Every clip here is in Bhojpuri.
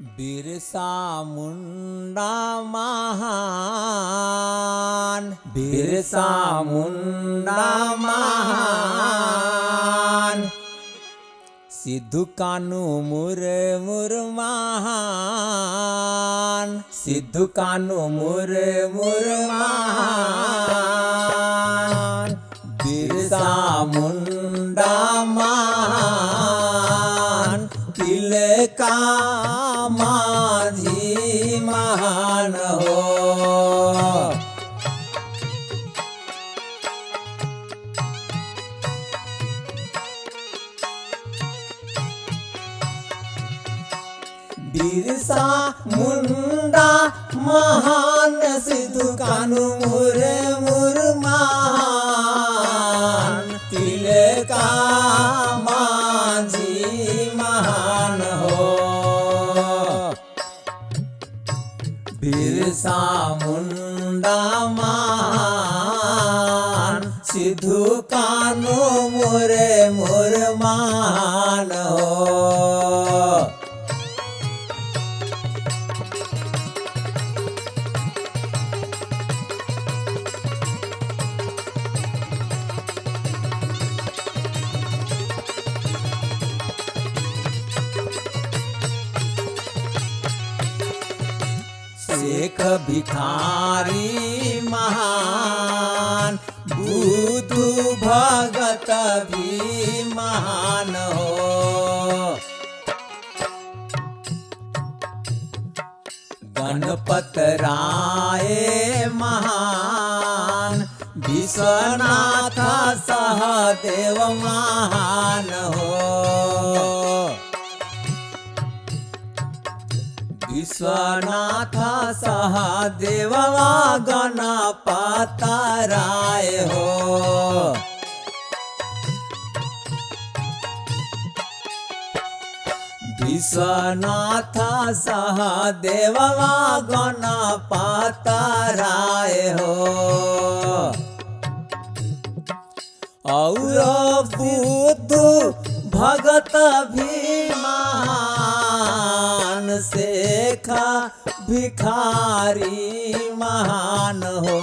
बिरसा मुंडा महान, बिरसा मुंडा महान, सिद्धू कानू मुर महान, सिद्धू कानू मुर महान, बिरसा मुंडा महान, तिलका माझी महान हो। बिरसा मुंडा महान, सिद्धू कानू मुर महान, तिलका माझी महान हो। बिरसा मुंडा महान, सिद्धू कानू मुर महान हो। शेख भिखारी महान, बुद्धू भगत भी महान हो। गणपत राय महान, विश्वनाथ सहदेव महान हो। विश्वनाथ सहदेव गणपत राय हो। विश्वनाथ सहदेव गणपत राय हो। और बुद्धू भगत भी महान, शेख भिखारी महान हो।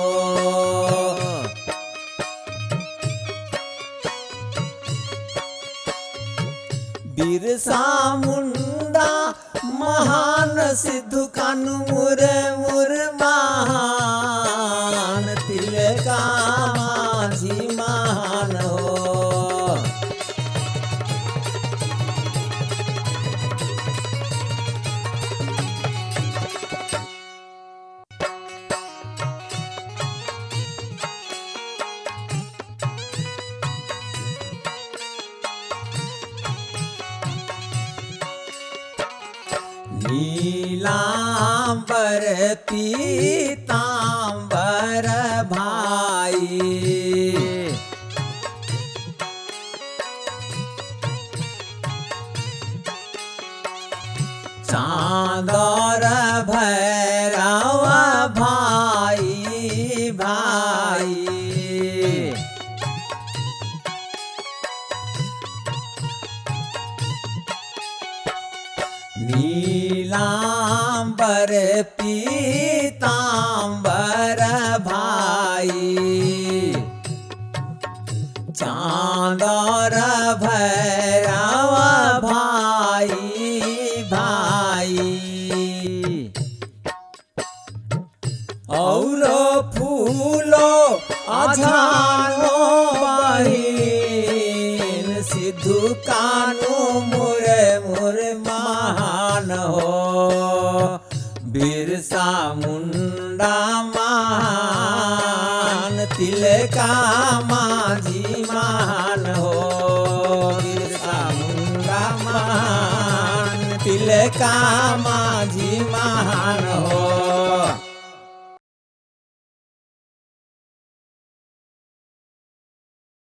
बिरसा मुंडा महान, सिद्धू कानू मुर महान, तिलका माझी महान हो। नीलांबर पीतांबर भाई, चांदर भैरव भाई भाई, नीलांबर पीतांबर भाई, चांदर भैरव भाई भाई। और फूलो अझानो बहिन, सिद्धू कानू मुर महान हो। बिरसा मुंडा महान, तिलका माझी महान हो। बिरसा मुंडा महान, तिलका माझी महान हो।